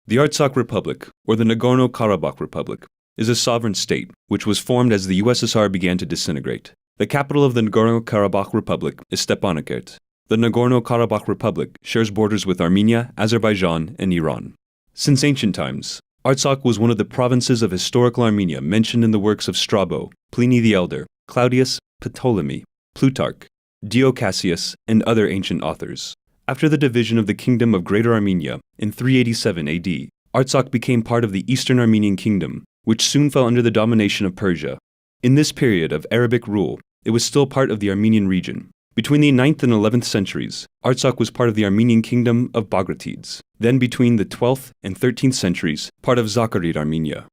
The Artsakh Republic, or the Nagorno Karabakh Republic, is a sovereign state which was formed as the USSR began to disintegrate. The capital of the Nagorno Karabakh Republic is Stepanakert. The Nagorno Karabakh Republic shares borders with Armenia, Azerbaijan, and Iran. Since ancient times, Artsakh was one of the provinces of historical Armenia mentioned in the works of Strabo, Pliny the Elder, Claudius, Ptolemy, Plutarch, Dio Cassius, and other ancient authors. After the division of the Kingdom of Greater Armenia in 387 AD, Artsakh became part of the Eastern Armenian Kingdom, which soon fell under the domination of Persia. In this period of Arabic rule, it was still part of the Armenian region. Between the 9th and 11th centuries, Artsakh was part of the Armenian Kingdom of Bagratids. Then between the 12th and 13th centuries, part of Zakharid Armenia.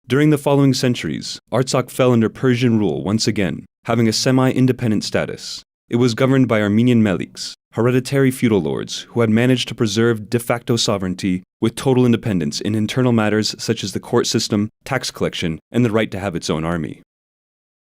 During the following centuries, Artsakh fell under Persian rule once again, having a semi-independent status. It was governed by Armenian meliks, hereditary feudal lords who had managed to preserve de facto sovereignty with total independence in internal matters such as the court system, tax collection, and the right to have its own army.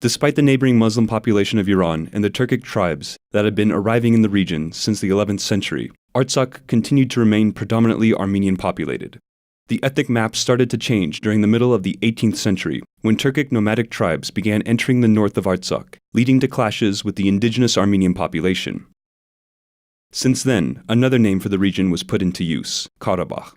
Despite the neighboring Muslim population of Iran and the Turkic tribes that had been arriving in the region since the 11th century, Artsakh continued to remain predominantly Armenian populated. The ethnic map started to change during the middle of the 18th century when Turkic nomadic tribes began entering the north of Artsakh, leading to clashes with the indigenous Armenian population. Since then, another name for the region was put into use, Karabakh.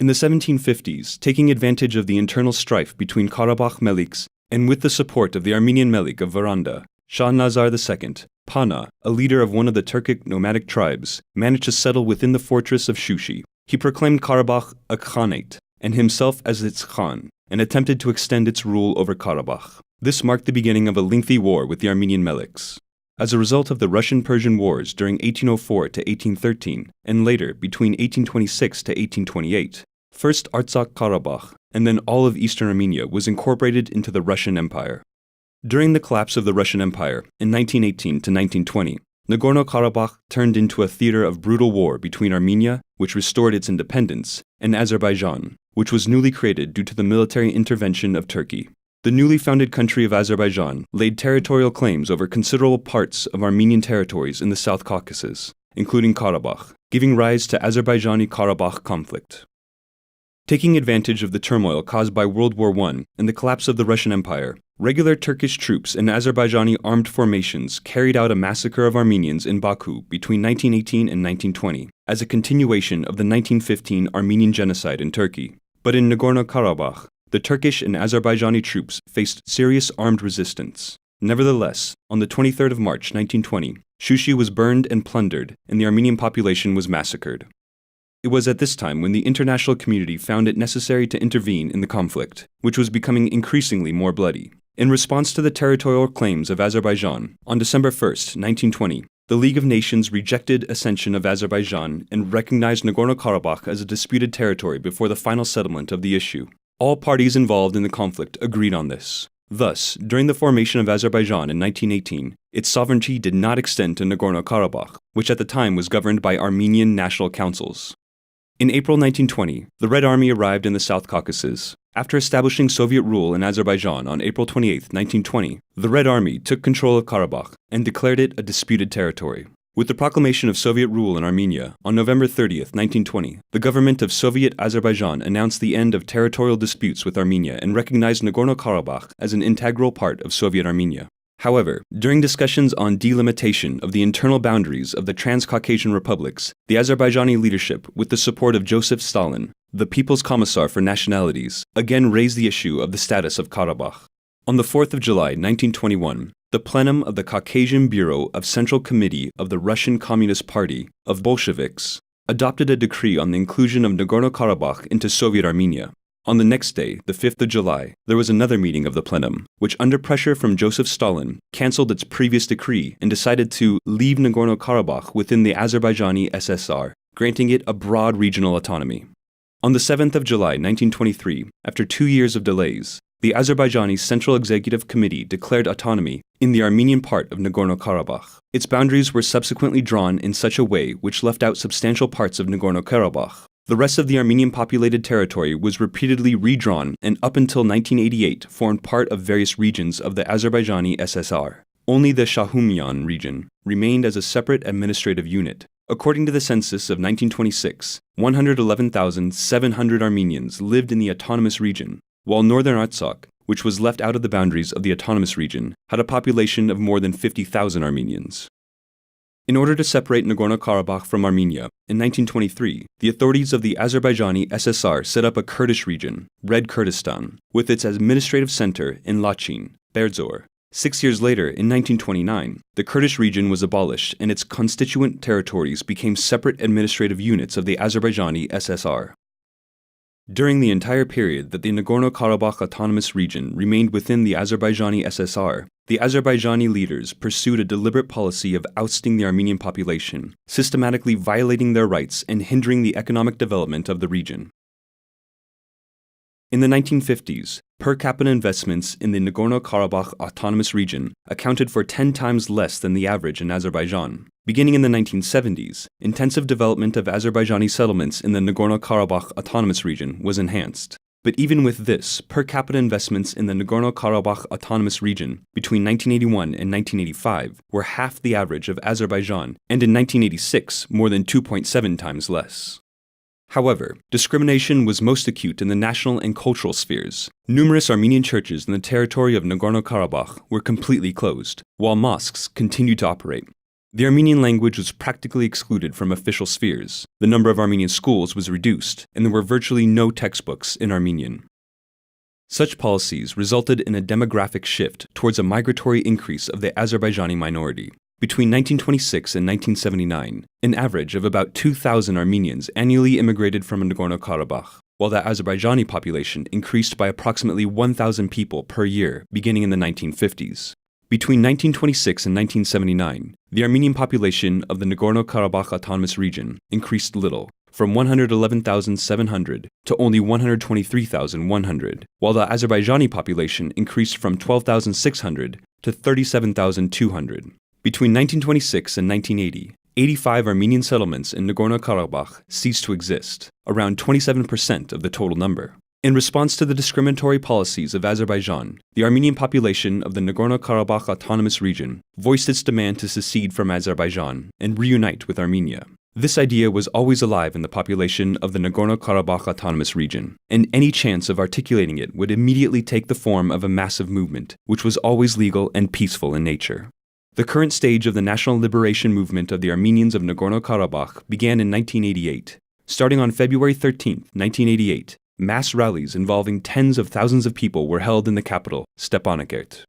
In the 1750s, taking advantage of the internal strife between Karabakh meliks and with the support of the Armenian melik of Varanda, Shah Nazar II, Pana, a leader of one of the Turkic nomadic tribes, managed to settle within the fortress of Shushi. He proclaimed Karabakh a khanate, and himself as its khan, and attempted to extend its rule over Karabakh. This marked the beginning of a lengthy war with the Armenian meliks. As a result of the Russian-Persian Wars during 1804 to 1813, and later between 1826 to 1828, first Artsakh Karabakh, and then all of Eastern Armenia was incorporated into the Russian Empire. During the collapse of the Russian Empire in 1918 to 1920, Nagorno-Karabakh turned into a theater of brutal war between Armenia, which restored its independence, and Azerbaijan, which was newly created due to the military intervention of Turkey. The newly founded country of Azerbaijan laid territorial claims over considerable parts of Armenian territories in the South Caucasus, including Karabakh, giving rise to Azerbaijani-Karabakh conflict. Taking advantage of the turmoil caused by World War I and the collapse of the Russian Empire, regular Turkish troops and Azerbaijani armed formations carried out a massacre of Armenians in Baku between 1918 and 1920, as a continuation of the 1915 Armenian genocide in Turkey. But in Nagorno-Karabakh, the Turkish and Azerbaijani troops faced serious armed resistance. Nevertheless, on the 23rd of March 1920, Shushi was burned and plundered, and the Armenian population was massacred. It was at this time when the international community found it necessary to intervene in the conflict, which was becoming increasingly more bloody. In response to the territorial claims of Azerbaijan, on December 1, 1920, the League of Nations rejected accession of Azerbaijan and recognized Nagorno-Karabakh as a disputed territory before the final settlement of the issue. All parties involved in the conflict agreed on this. Thus, during the formation of Azerbaijan in 1918, its sovereignty did not extend to Nagorno-Karabakh, which at the time was governed by Armenian national councils. In April 1920, the Red Army arrived in the South Caucasus. After establishing Soviet rule in Azerbaijan on April 28, 1920, the Red Army took control of Karabakh and declared it a disputed territory. With the proclamation of Soviet rule in Armenia on November 30, 1920, the government of Soviet Azerbaijan announced the end of territorial disputes with Armenia and recognized Nagorno-Karabakh as an integral part of Soviet Armenia. However, during discussions on delimitation of the internal boundaries of the Transcaucasian republics, the Azerbaijani leadership, with the support of Joseph Stalin, the People's Commissar for Nationalities, again raised the issue of the status of Karabakh. On the 4th of July, 1921, the plenum of the Caucasian Bureau of Central Committee of the Russian Communist Party of Bolsheviks adopted a decree on the inclusion of Nagorno-Karabakh into Soviet Armenia. On the next day, the 5th of July, there was another meeting of the plenum, which under pressure from Joseph Stalin, cancelled its previous decree and decided to leave Nagorno-Karabakh within the Azerbaijani SSR, granting it a broad regional autonomy. On the 7th of July, 1923, after 2 years of delays, the Azerbaijani Central Executive Committee declared autonomy in the Armenian part of Nagorno-Karabakh. Its boundaries were subsequently drawn in such a way which left out substantial parts of Nagorno-Karabakh. The rest of the Armenian-populated territory was repeatedly redrawn and up until 1988 formed part of various regions of the Azerbaijani SSR. Only the Shahumyan region remained as a separate administrative unit. According to the census of 1926, 111,700 Armenians lived in the autonomous region, while northern Artsakh, which was left out of the boundaries of the autonomous region, had a population of more than 50,000 Armenians. In order to separate Nagorno Karabakh from Armenia, in 1923, the authorities of the Azerbaijani SSR set up a Kurdish region, Red Kurdistan, with its administrative center in Lachin, Berdzor. 6 years later, in 1929, the Kurdish region was abolished and its constituent territories became separate administrative units of the Azerbaijani SSR. During the entire period that the Nagorno Karabakh Autonomous Region remained within the Azerbaijani SSR, the Azerbaijani leaders pursued a deliberate policy of ousting the Armenian population, systematically violating their rights and hindering the economic development of the region. In the 1950s, per capita investments in the Nagorno-Karabakh Autonomous Region accounted for 10 times less than the average in Azerbaijan. Beginning in the 1970s, intensive development of Azerbaijani settlements in the Nagorno-Karabakh Autonomous Region was enhanced. But even with this, per capita investments in the Nagorno-Karabakh Autonomous Region between 1981 and 1985 were half the average of Azerbaijan, and in 1986, more than 2.7 times less. However, discrimination was most acute in the national and cultural spheres. Numerous Armenian churches in the territory of Nagorno-Karabakh were completely closed, while mosques continued to operate. The Armenian language was practically excluded from official spheres, the number of Armenian schools was reduced, and there were virtually no textbooks in Armenian. Such policies resulted in a demographic shift towards a migratory increase of the Azerbaijani minority. Between 1926 and 1979, an average of about 2,000 Armenians annually immigrated from Nagorno-Karabakh, while the Azerbaijani population increased by approximately 1,000 people per year beginning in the 1950s. Between 1926 and 1979, the Armenian population of the Nagorno-Karabakh Autonomous Region increased little, from 111,700 to only 123,100, while the Azerbaijani population increased from 12,600 to 37,200. Between 1926 and 1980, 85 Armenian settlements in Nagorno-Karabakh ceased to exist, around 27% of the total number. In response to the discriminatory policies of Azerbaijan, the Armenian population of the Nagorno-Karabakh Autonomous Region voiced its demand to secede from Azerbaijan and reunite with Armenia. This idea was always alive in the population of the Nagorno-Karabakh Autonomous Region, and any chance of articulating it would immediately take the form of a massive movement, which was always legal and peaceful in nature. The current stage of the national liberation movement of the Armenians of Nagorno-Karabakh began in 1988. Starting on February 13, 1988, mass rallies involving tens of thousands of people were held in the capital, Stepanakert.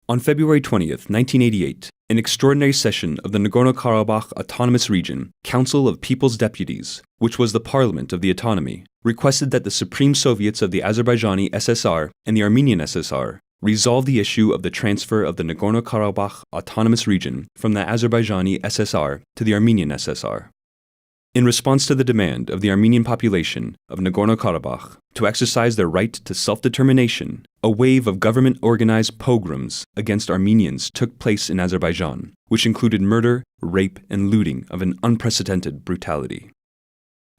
On February 20, 1988, an extraordinary session of the Nagorno-Karabakh Autonomous Region Council of People's Deputies, which was the parliament of the autonomy, requested that the Supreme Soviets of the Azerbaijani SSR and the Armenian SSR resolve the issue of the transfer of the Nagorno-Karabakh Autonomous Region from the Azerbaijani SSR to the Armenian SSR. In response to the demand of the Armenian population of Nagorno-Karabakh to exercise their right to self-determination, a wave of government-organized pogroms against Armenians took place in Azerbaijan, which included murder, rape, and looting of an unprecedented brutality.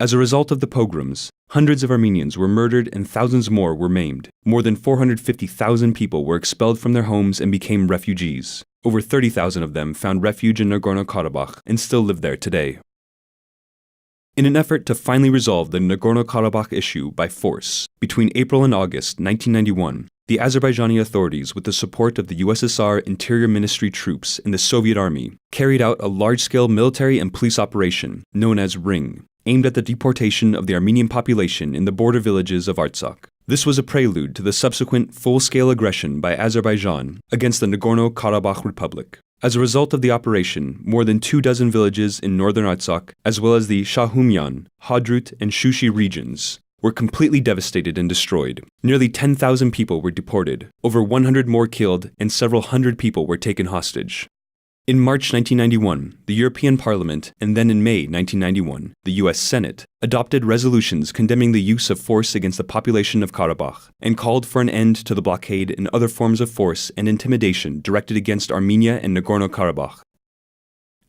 As a result of the pogroms, hundreds of Armenians were murdered and thousands more were maimed. More than 450,000 people were expelled from their homes and became refugees. Over 30,000 of them found refuge in Nagorno-Karabakh and still live there today. In an effort to finally resolve the Nagorno-Karabakh issue by force, between April and August 1991, the Azerbaijani authorities, with the support of the USSR Interior Ministry troops and the Soviet Army, carried out a large-scale military and police operation known as Ring, aimed at the deportation of the Armenian population in the border villages of Artsakh. This was a prelude to the subsequent full-scale aggression by Azerbaijan against the Nagorno-Karabakh Republic. As a result of the operation, more than 24 villages in northern Artsakh, as well as the Shahumyan, Hadrut, and Shushi regions, were completely devastated and destroyed. Nearly 10,000 people were deported, over 100 more killed, and several hundred people were taken hostage. In March 1991, the European Parliament, and then in May 1991, the US Senate, adopted resolutions condemning the use of force against the population of Karabakh and called for an end to the blockade and other forms of force and intimidation directed against Armenia and Nagorno-Karabakh.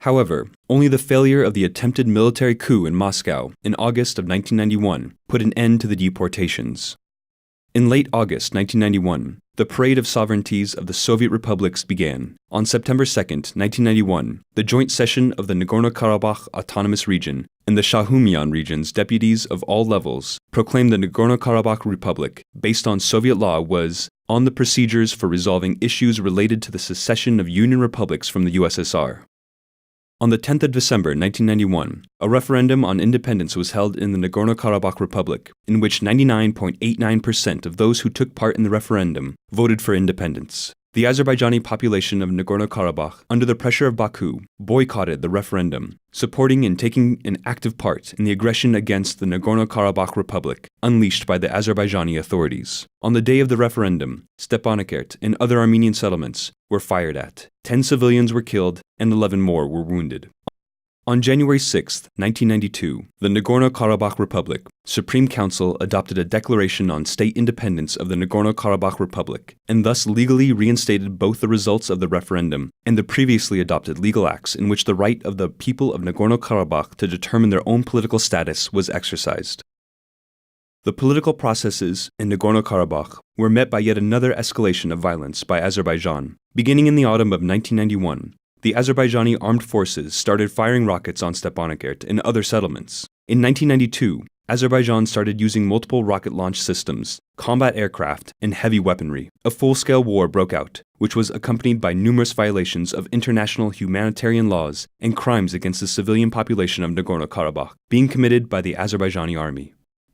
However, only the failure of the attempted military coup in Moscow in August of 1991 put an end to the deportations. In late August 1991, the Parade of Sovereignties of the Soviet Republics began. On September 2, 1991, the joint session of the Nagorno Karabakh Autonomous Region and the Shahumyan region's deputies of all levels proclaimed the Nagorno Karabakh Republic, based on Soviet law, was on the procedures for resolving issues related to the secession of Union republics from the USSR. On the 10th of December 1991, a referendum on independence was held in the Nagorno Karabakh Republic, in which 99.89% of those who took part in the referendum voted for independence. The Azerbaijani population of Nagorno Karabakh, under the pressure of Baku, boycotted the referendum, supporting and taking an active part in the aggression against the Nagorno Karabakh Republic unleashed by the Azerbaijani authorities. On the day of the referendum, Stepanakert and other Armenian settlements were fired at. 10 civilians were killed and 11 more were wounded. On January 6, 1992, the Nagorno-Karabakh Republic Supreme Council adopted a declaration on state independence of the Nagorno-Karabakh Republic, and thus legally reinstated both the results of the referendum and the previously adopted legal acts in which the right of the people of Nagorno-Karabakh to determine their own political status was exercised. The political processes in Nagorno-Karabakh were met by yet another escalation of violence by Azerbaijan. Beginning in the autumn of 1991, the Azerbaijani armed forces started firing rockets on Stepanakert and other settlements. In 1992, Azerbaijan started using multiple rocket launch systems, combat aircraft, and heavy weaponry. A full-scale war broke out, which was accompanied by numerous violations of international humanitarian laws and crimes against the civilian population of Nagorno-Karabakh being committed by the Azerbaijani army.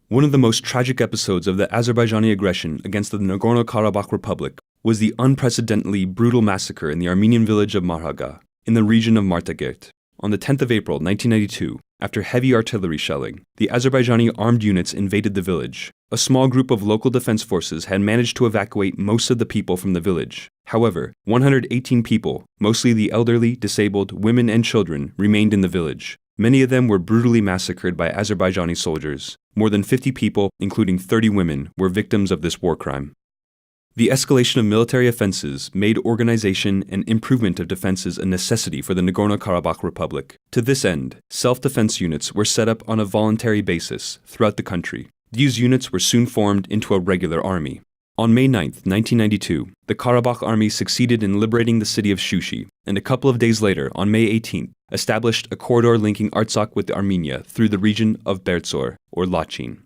One of the most tragic episodes of the Azerbaijani aggression against the Nagorno-Karabakh Republic was the unprecedentedly brutal massacre in the Armenian village of Marhaga, in the region of Martagert. On the 10th of April 1992, after heavy artillery shelling, the Azerbaijani armed units invaded the village. A small group of local defense forces had managed to evacuate most of the people from the village. However, 118 people, mostly the elderly, disabled, women, and children, remained in the village. Many of them were brutally massacred by Azerbaijani soldiers. More than 50 people, including 30 women, were victims of this war crime. The escalation of military offenses made organization and improvement of defenses a necessity for the Nagorno-Karabakh Republic. To this end, self-defense units were set up on a voluntary basis throughout the country. These units were soon formed into a regular army. On May 9, 1992, the Karabakh army succeeded in liberating the city of Shushi, and a couple of days later, on May 18, established a corridor linking Artsakh with Armenia through the region of Bertsor, or Lachin.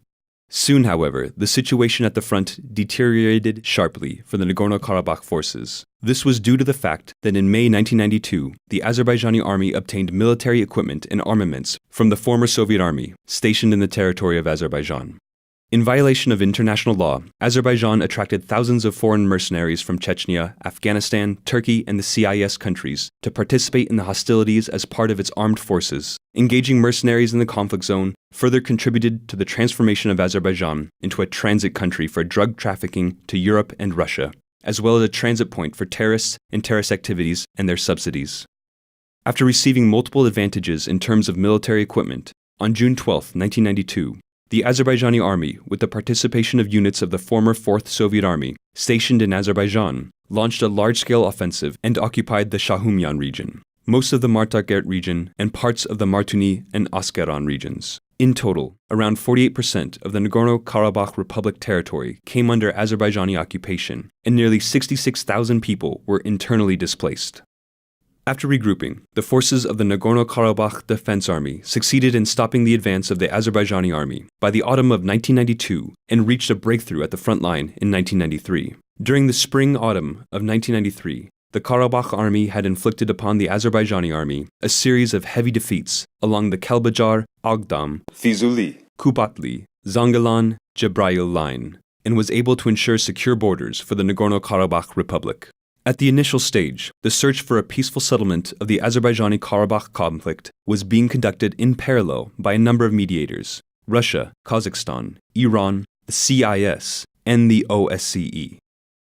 Soon, however, the situation at the front deteriorated sharply for the Nagorno-Karabakh forces. This was due to the fact that in May 1992, the Azerbaijani army obtained military equipment and armaments from the former Soviet army stationed in the territory of Azerbaijan. In violation of international law, Azerbaijan attracted thousands of foreign mercenaries from Chechnya, Afghanistan, Turkey, and the CIS countries to participate in the hostilities as part of its armed forces. Engaging mercenaries in the conflict zone further contributed to the transformation of Azerbaijan into a transit country for drug trafficking to Europe and Russia, as well as a transit point for terrorists and terrorist activities and their subsidies. After receiving multiple advantages in terms of military equipment, on June 12, 1992, the Azerbaijani army, with the participation of units of the former Fourth Soviet Army stationed in Azerbaijan, launched a large-scale offensive and occupied the Shahumyan region, most of the Martagert region, and parts of the Martuni and Askeran regions. In total, around 48% of the Nagorno-Karabakh Republic territory came under Azerbaijani occupation, and nearly 66,000 people were internally displaced. After regrouping, the forces of the Nagorno-Karabakh Defense Army succeeded in stopping the advance of the Azerbaijani army by the autumn of 1992 and reached a breakthrough at the front line in 1993. During the spring-autumn of 1993, the Karabakh army had inflicted upon the Azerbaijani army a series of heavy defeats along the Kelbajar, Agdam, Fizuli, Kupatli, Zangilan, Jabrail line, and was able to ensure secure borders for the Nagorno-Karabakh Republic. At the initial stage, the search for a peaceful settlement of the Azerbaijani-Karabakh conflict was being conducted in parallel by a number of mediators: Russia, Kazakhstan, Iran, the CIS, and the OSCE.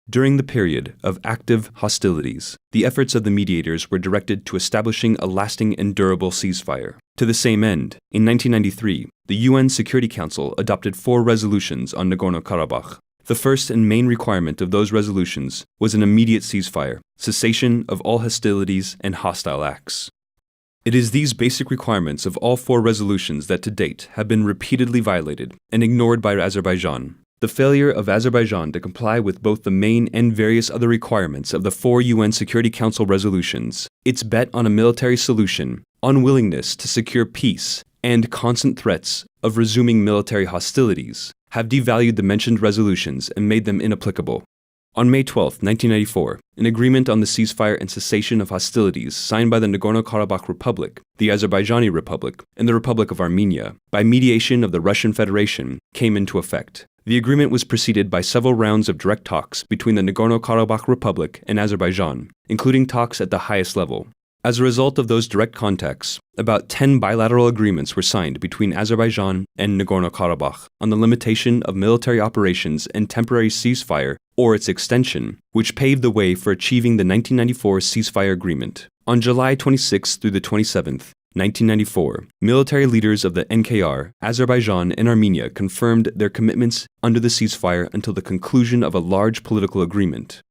During the period of active hostilities, the efforts of the mediators were directed to establishing a lasting and durable ceasefire. To the same end, in 1993, the UN Security Council adopted 4 resolutions on Nagorno-Karabakh. The first and main requirement of those resolutions was an immediate ceasefire, cessation of all hostilities and hostile acts. It is these basic requirements of all 4 resolutions that to date have been repeatedly violated and ignored by Azerbaijan. the failure of Azerbaijan to comply with both the main and various other requirements of the 4 UN Security Council resolutions, its bet on a military solution, unwillingness to secure peace, and constant threats of resuming military hostilities have devalued the mentioned resolutions and made them inapplicable. On May 12, 1994, an agreement on the ceasefire and cessation of hostilities signed by the Nagorno Karabakh Republic, the Azerbaijani Republic, and the Republic of Armenia, by mediation of the Russian Federation, came into effect. The agreement was preceded by several rounds of direct talks between the Nagorno Karabakh Republic and Azerbaijan, including talks at the highest level. As a result of those direct contacts, about 10 bilateral agreements were signed between Azerbaijan and Nagorno Karabakh on the limitation of military operations and temporary ceasefire or its extension, which paved the way for achieving the 1994 ceasefire agreement. On July 26 through the 27th, 1994, military leaders of the NKR, Azerbaijan, and Armenia confirmed their commitments under the ceasefire until the conclusion of a large political agreement.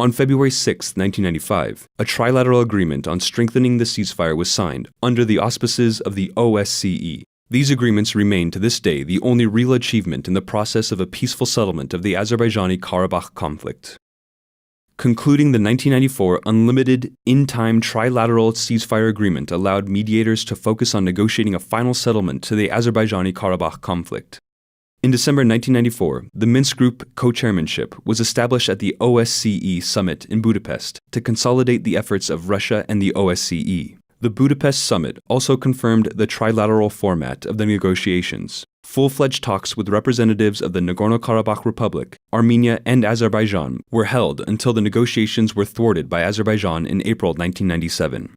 On February 6, 1995, a trilateral agreement on strengthening the ceasefire was signed under the auspices of the OSCE. These agreements remain to this day the only real achievement in the process of a peaceful settlement of the Azerbaijani Karabakh conflict. Concluding the 1994 unlimited, in-time trilateral ceasefire agreement allowed mediators to focus on negotiating a final settlement to the Azerbaijani Karabakh conflict. In December 1994, the Minsk Group co-chairmanship was established at the OSCE summit in Budapest to consolidate the efforts of Russia and the OSCE. The Budapest summit also confirmed the trilateral format of the negotiations. Full-fledged talks with representatives of the Nagorno-Karabakh Republic, Armenia, and Azerbaijan were held until the negotiations were thwarted by Azerbaijan in April 1997.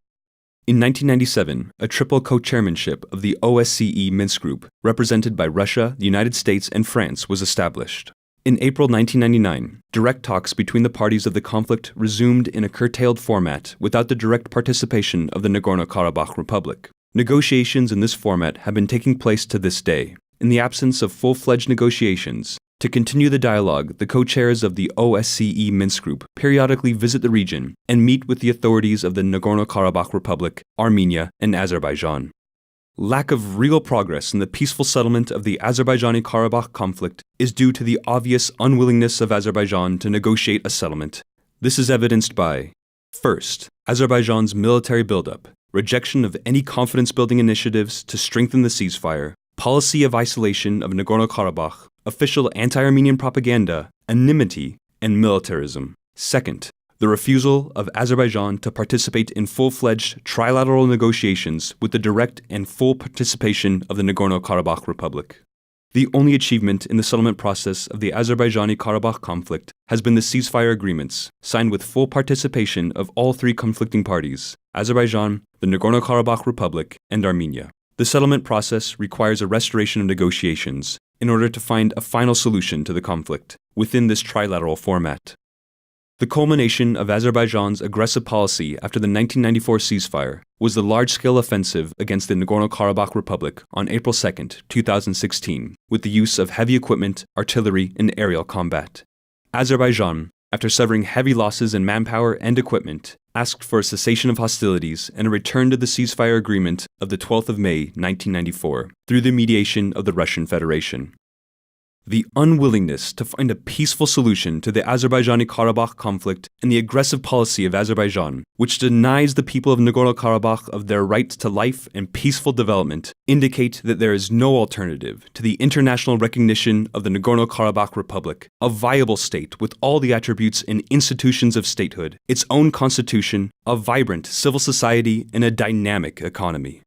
In 1997, a triple co-chairmanship of the OSCE Minsk Group, represented by Russia, the United States, and France, was established. In April 1999, direct talks between the parties of the conflict resumed in a curtailed format without the direct participation of the Nagorno-Karabakh Republic. Negotiations in this format have been taking place to this day. In the absence of full-fledged negotiations, to continue the dialogue, the co-chairs of the OSCE Minsk Group periodically visit the region and meet with the authorities of the Nagorno-Karabakh Republic, Armenia, and Azerbaijan. Lack of real progress in the peaceful settlement of the Azerbaijani Karabakh conflict is due to the obvious unwillingness of Azerbaijan to negotiate a settlement. This is evidenced by, first, Azerbaijan's military buildup, rejection of any confidence-building initiatives to strengthen the ceasefire, policy of isolation of Nagorno-Karabakh, official anti-Armenian propaganda, enmity, and militarism. Second, the refusal of Azerbaijan to participate in full-fledged trilateral negotiations with the direct and full participation of the Nagorno-Karabakh Republic. The only achievement in the settlement process of the Azerbaijani Karabakh conflict has been the ceasefire agreements, signed with full participation of all three conflicting parties, Azerbaijan, the Nagorno-Karabakh Republic, and Armenia. The settlement process requires a restoration of negotiations in order to find a final solution to the conflict within this trilateral format. The culmination of Azerbaijan's aggressive policy after the 1994 ceasefire was the large-scale offensive against the Nagorno-Karabakh Republic on April 2, 2016, with the use of heavy equipment, artillery, and aerial combat. Azerbaijan, after suffering heavy losses in manpower and equipment, asked for a cessation of hostilities and a return to the ceasefire agreement of the 12th of May, 1994, through the mediation of the Russian Federation. The unwillingness to find a peaceful solution to the Azerbaijani Karabakh conflict and the aggressive policy of Azerbaijan, which denies the people of Nagorno-Karabakh of their right to life and peaceful development, indicate that there is no alternative to the international recognition of the Nagorno-Karabakh Republic, a viable state with all the attributes and institutions of statehood, its own constitution, a vibrant civil society, and a dynamic economy.